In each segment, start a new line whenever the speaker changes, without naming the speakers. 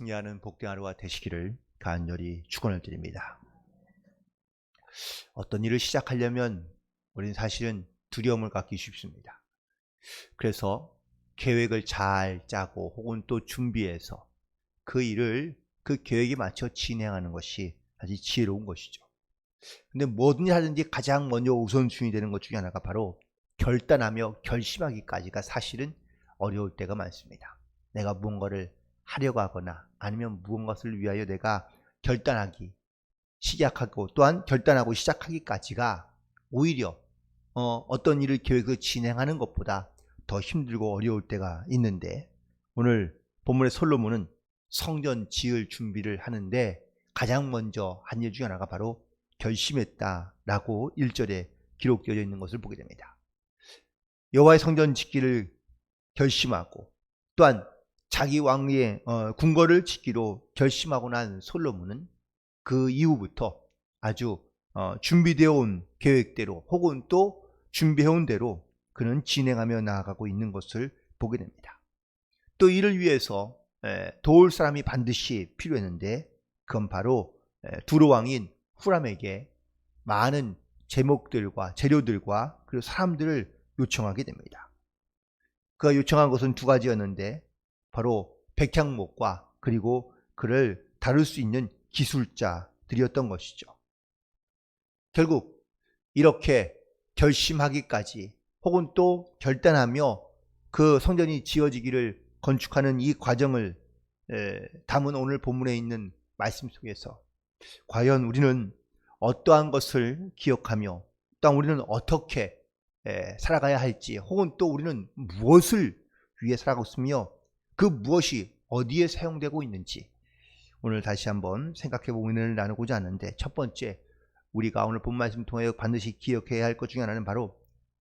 승리하는 복된 하루가 되시기를 간절히 축원을 드립니다. 어떤 일을 시작하려면 우리는 사실은 두려움을 갖기 쉽습니다. 그래서 계획을 잘 짜고 혹은 또 준비해서 그 일을 그 계획에 맞춰 진행하는 것이 아주 지혜로운 것이죠. 근데 뭐든지 하든지 가장 먼저 우선순위 되는 것 중에 하나가 바로 결단하며 결심하기까지가 사실은 어려울 때가 많습니다. 내가 무언가를 하려고 하거나 아니면 무언가를 위하여 내가 결단하기 시작하고 또한 결단하고 시작하기까지가 오히려 어떤 일을 계획을 진행하는 것보다 더 힘들고 어려울 때가 있는데, 오늘 본문의 솔로몬은 성전 지을 준비를 하는데 가장 먼저 한 일 중에 하나가 바로 결심했다라고 1절에 기록되어 있는 것을 보게 됩니다. 여호와의 성전 짓기를 결심하고 또한 자기 왕위의 궁궐을 짓기로 결심하고 난 솔로몬은 그 이후부터 아주 준비되어 온 계획대로 혹은 또 준비해온 대로 그는 진행하며 나아가고 있는 것을 보게 됩니다. 또 이를 위해서 도울 사람이 반드시 필요했는데 그건 바로 두로 왕인 후람에게 많은 제목들과 재료들과 그리고 사람들을 요청하게 됩니다. 그가 요청한 것은 두 가지였는데 바로 백향목과 그리고 그를 다룰 수 있는 기술자들이었던 것이죠. 결국 이렇게 결심하기까지 혹은 또 결단하며 그 성전이 지어지기를 건축하는 이 과정을 담은 오늘 본문에 있는 말씀 속에서 과연 우리는 어떠한 것을 기억하며 또한 우리는 어떻게 살아가야 할지 혹은 또 우리는 무엇을 위해 살아가고 있으며 그 무엇이 어디에 사용되고 있는지 오늘 다시 한번 생각해 보기를 나누고자 하는데, 첫 번째 우리가 오늘 본 말씀 통해 반드시 기억해야 할 것 중에 하나는 바로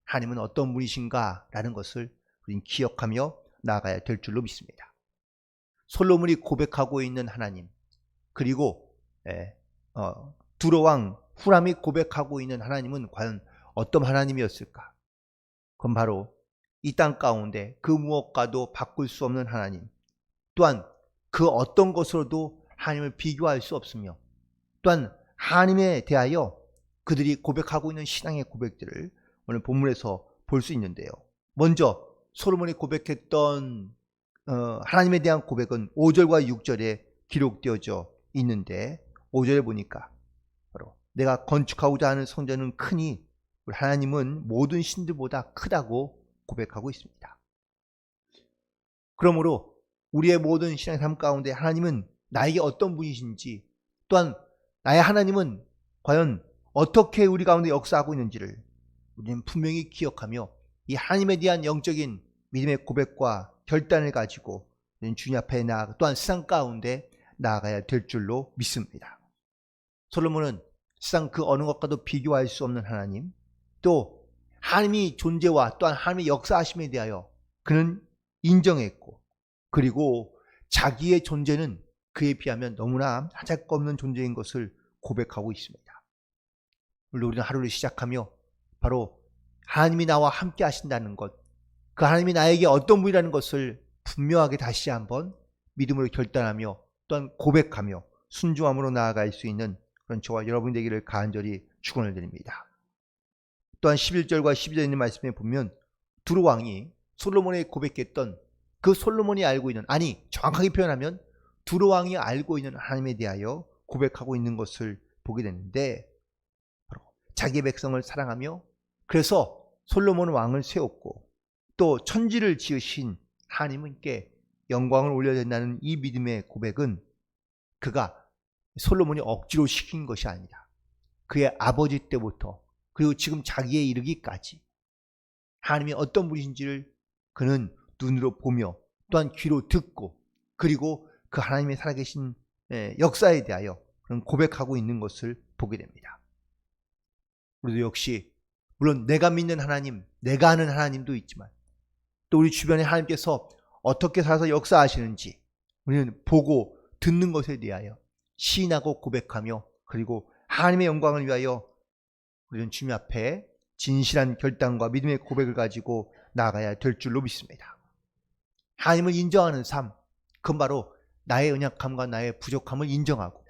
하나님은 어떤 분이신가 라는 것을 우리는 기억하며 나아가야 될 줄로 믿습니다. 솔로몬이 고백하고 있는 하나님, 그리고 두로 왕 후람이 고백하고 있는 하나님은 과연 어떤 하나님이었을까? 그건 바로 이 땅 가운데 그 무엇과도 바꿀 수 없는 하나님, 또한 그 어떤 것으로도 하나님을 비교할 수 없으며 또한 하나님에 대하여 그들이 고백하고 있는 신앙의 고백들을 오늘 본문에서 볼 수 있는데요. 먼저 솔로몬이 고백했던 하나님에 대한 고백은 5절과 6절에 기록되어져 있는데, 5절에 보니까 바로 내가 건축하고자 하는 성전은 크니 하나님은 모든 신들보다 크다고 고백하고 있습니다. 그러므로 우리의 모든 신앙의 삶 가운데 하나님은 나에게 어떤 분이신지, 또한 나의 하나님은 과연 어떻게 우리 가운데 역사하고 있는지를 우리는 분명히 기억하며 이 하나님에 대한 영적인 믿음의 고백과 결단을 가지고 주님 앞에 나아가 또한 세상 가운데 나아가야 될 줄로 믿습니다. 솔로몬은 세상 그 어느 것과도 비교할 수 없는 하나님, 또 하나님의 존재와 또한 하나님의 역사하심에 대하여 그는 인정했고, 그리고 자기의 존재는 그에 비하면 너무나 하잘것없는 존재인 것을 고백하고 있습니다. 우리는 하루를 시작하며 바로 하나님이 나와 함께 하신다는 것, 그 하나님이 나에게 어떤 분이라는 것을 분명하게 다시 한번 믿음으로 결단하며 또한 고백하며 순종함으로 나아갈 수 있는 그런 저와 여러분 되기를 간절히 축원을 드립니다. 또한 11절과 12절에 있는 말씀에 보면 두로 왕이 솔로몬에 고백했던 그 솔로몬이 알고 있는, 아니 정확하게 표현하면 두로 왕이 알고 있는 하나님에 대하여 고백하고 있는 것을 보게 되는데, 바로 자기의 백성을 사랑하며 그래서 솔로몬 왕을 세웠고 또 천지를 지으신 하나님께 영광을 올려야 된다는 이 믿음의 고백은 그가 솔로몬이 억지로 시킨 것이 아니라 그의 아버지 때부터 그리고 지금 자기에 이르기까지 하나님이 어떤 분이신지를 그는 눈으로 보며 또한 귀로 듣고 그리고 그 하나님의 살아계신 역사에 대하여 그런 고백하고 있는 것을 보게 됩니다. 우리도 역시 물론 내가 믿는 하나님, 내가 아는 하나님도 있지만 또 우리 주변에 하나님께서 어떻게 살아서 역사하시는지 우리는 보고 듣는 것에 대하여 시인하고 고백하며 그리고 하나님의 영광을 위하여 우리는 주님 앞에 진실한 결단과 믿음의 고백을 가지고 나아가야 될 줄로 믿습니다. 하나님을 인정하는 삶, 그건 바로 나의 연약함과 나의 부족함을 인정하고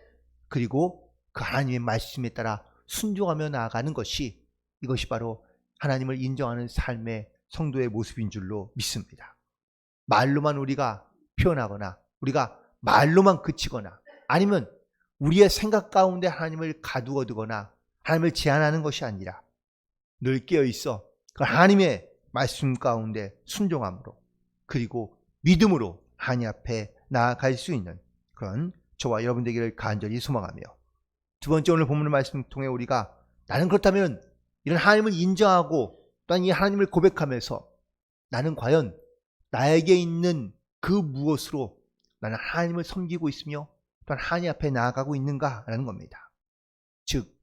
그리고 그 하나님의 말씀에 따라 순종하며 나아가는 것이 이것이 바로 하나님을 인정하는 삶의 성도의 모습인 줄로 믿습니다. 말로만 우리가 표현하거나 우리가 말로만 그치거나 아니면 우리의 생각 가운데 하나님을 가두어두거나 하나님을 제한하는 것이 아니라 늘 깨어있어 그 하나님의 말씀 가운데 순종함으로 그리고 믿음으로 하나님 앞에 나아갈 수 있는 그런 저와 여러분 되기를 간절히 소망하며 두 번째 오늘 본문의 말씀을 통해 우리가 나는 그렇다면 이런 하나님을 인정하고 또한 이 하나님을 고백하면서 나는 과연 나에게 있는 그 무엇으로 나는 하나님을 섬기고 있으며 또한 하나님 앞에 나아가고 있는가라는 겁니다. 즉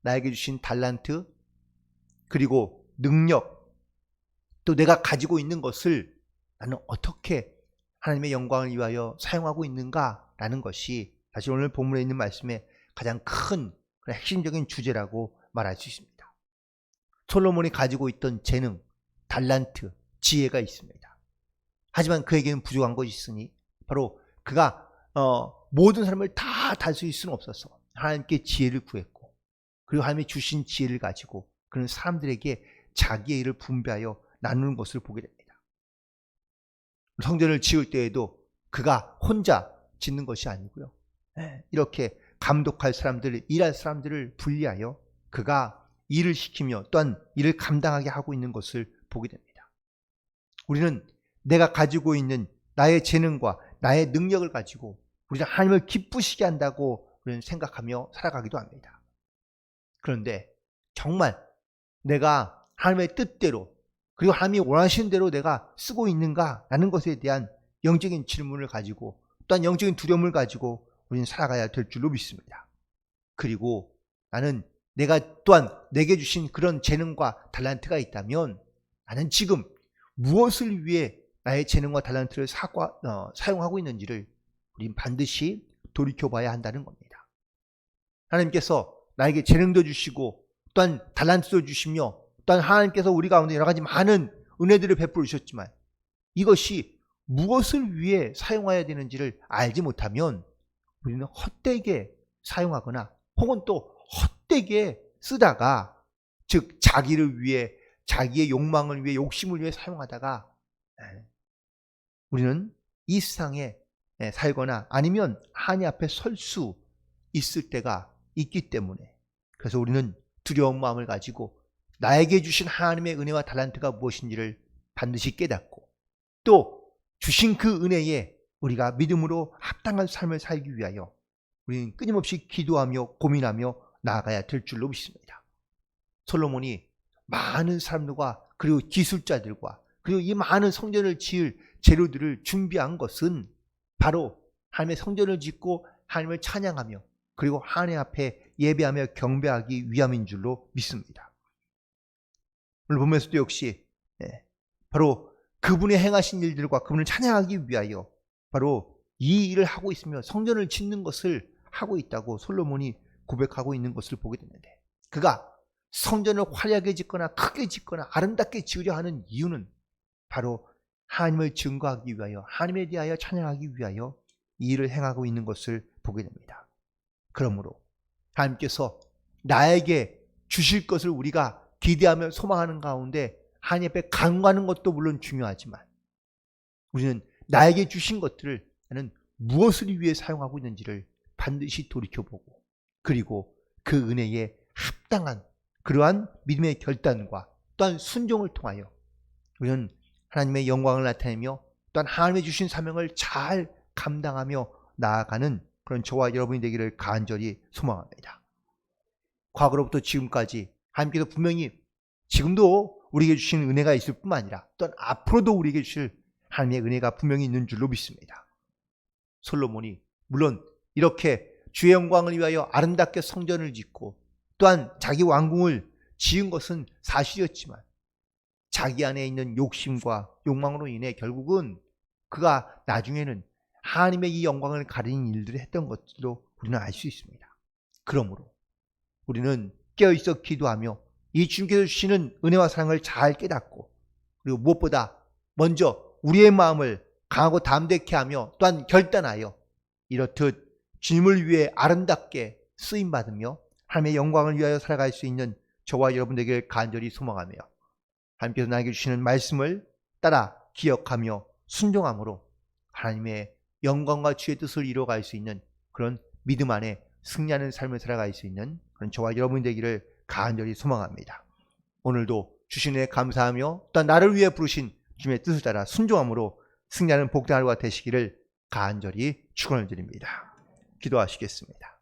나에게 주신 달란트 그리고 능력 또 내가 가지고 있는 것을 나는 어떻게 하나님의 영광을 위하여 사용하고 있는가라는 것이 사실 오늘 본문에 있는 말씀의 가장 큰 핵심적인 주제라고 말할 수 있습니다. 솔로몬이 가지고 있던 재능, 달란트, 지혜가 있습니다. 하지만 그에게는 부족한 것이 있으니 바로 그가 모든 사람을 다 다스릴 수는 없어서 하나님께 지혜를 구했고 그리고 하나님이 주신 지혜를 가지고 그는 사람들에게 자기의 일을 분배하여 나누는 것을 보게 됩니다. 성전을 지을 때에도 그가 혼자 짓는 것이 아니고요. 이렇게 감독할 사람들, 일할 사람들을 분리하여 그가 일을 시키며 또한 일을 감당하게 하고 있는 것을 보게 됩니다. 우리는 내가 가지고 있는 나의 재능과 나의 능력을 가지고 우리는 하나님을 기쁘시게 한다고 우리는 생각하며 살아가기도 합니다. 그런데 정말 내가 하나님의 뜻대로 그리고 하나님이 원하시는 대로 내가 쓰고 있는가라는 것에 대한 영적인 질문을 가지고 또한 영적인 두려움을 가지고 우리는 살아가야 될 줄로 믿습니다. 그리고 나는 내가 또한 내게 주신 그런 재능과 달란트가 있다면 나는 지금 무엇을 위해 나의 재능과 달란트를 사용하고 있는지를 우린 반드시 돌이켜봐야 한다는 겁니다. 하나님께서 나에게 재능도 주시고 또한 달란트도 주시며 또한 하나님께서 우리 가운데 여러 가지 많은 은혜들을 베풀어 주셨지만 이것이 무엇을 위해 사용해야 되는지를 알지 못하면 우리는 헛되게 사용하거나 혹은 또 헛되게 쓰다가 즉 자기를 위해 자기의 욕망을 위해 욕심을 위해 사용하다가 우리는 이 세상에 살거나 아니면 하나님 앞에 설 수 있을 때가 있기 때문에 그래서 우리는 두려운 마음을 가지고 나에게 주신 하나님의 은혜와 달란트가 무엇인지를 반드시 깨닫고 또 주신 그 은혜에 우리가 믿음으로 합당한 삶을 살기 위하여 우리는 끊임없이 기도하며 고민하며 나아가야 될 줄로 믿습니다. 솔로몬이 많은 사람들과 그리고 기술자들과 그리고 이 많은 성전을 지을 재료들을 준비한 것은 바로 하나님의 성전을 짓고 하나님을 찬양하며 그리고 하나님 앞에 예배하며 경배하기 위함인 줄로 믿습니다. 오늘 보면서도 역시 바로 그분의 행하신 일들과 그분을 찬양하기 위하여 바로 이 일을 하고 있으며 성전을 짓는 것을 하고 있다고 솔로몬이 고백하고 있는 것을 보게 되는데 그가 성전을 화려하게 짓거나 크게 짓거나 아름답게 지으려 하는 이유는 바로 하나님을 증거하기 위하여 하나님에 대하여 찬양하기 위하여 이 일을 행하고 있는 것을 보게 됩니다. 그러므로 하나님께서 나에게 주실 것을 우리가 기대하며 소망하는 가운데 하나님 앞에 간구하는 것도 물론 중요하지만 우리는 나에게 주신 것들을 나는 무엇을 위해 사용하고 있는지를 반드시 돌이켜보고 그리고 그 은혜에 합당한 그러한 믿음의 결단과 또한 순종을 통하여 우리는 하나님의 영광을 나타내며 또한 하나님의 주신 사명을 잘 감당하며 나아가는 그런 저와 여러분이 되기를 간절히 소망합니다. 과거로부터 지금까지 하나님께서 분명히 지금도 우리에게 주신 은혜가 있을 뿐만 아니라 또한 앞으로도 우리에게 주실 하나님의 은혜가 분명히 있는 줄로 믿습니다. 솔로몬이 물론 이렇게 주의 영광을 위하여 아름답게 성전을 짓고 또한 자기 왕궁을 지은 것은 사실이었지만 자기 안에 있는 욕심과 욕망으로 인해 결국은 그가 나중에는 하나님의 이 영광을 가리는 일들을 했던 것들도 우리는 알 수 있습니다. 그러므로 우리는 깨어있어 기도하며 이 주님께서 주시는 은혜와 사랑을 잘 깨닫고 그리고 무엇보다 먼저 우리의 마음을 강하고 담대케 하며 또한 결단하여 이렇듯 주님을 위해 아름답게 쓰임받으며 하나님의 영광을 위하여 살아갈 수 있는 저와 여러분 되기를 간절히 소망하며 하나님께서 나에게 주시는 말씀을 따라 기억하며 순종함으로 하나님의 영광과 주의 뜻을 이루어갈 수 있는 그런 믿음 안에 승리하는 삶을 살아갈 수 있는 그런 저와 여러분 되기를 간절히 소망합니다. 오늘도 주신 은혜 감사하며 또한 나를 위해 부르신 주님의 뜻을 따라 순종함으로 승리하는 복된 하루가 되시기를 간절히 축원을 드립니다. 기도하시겠습니다.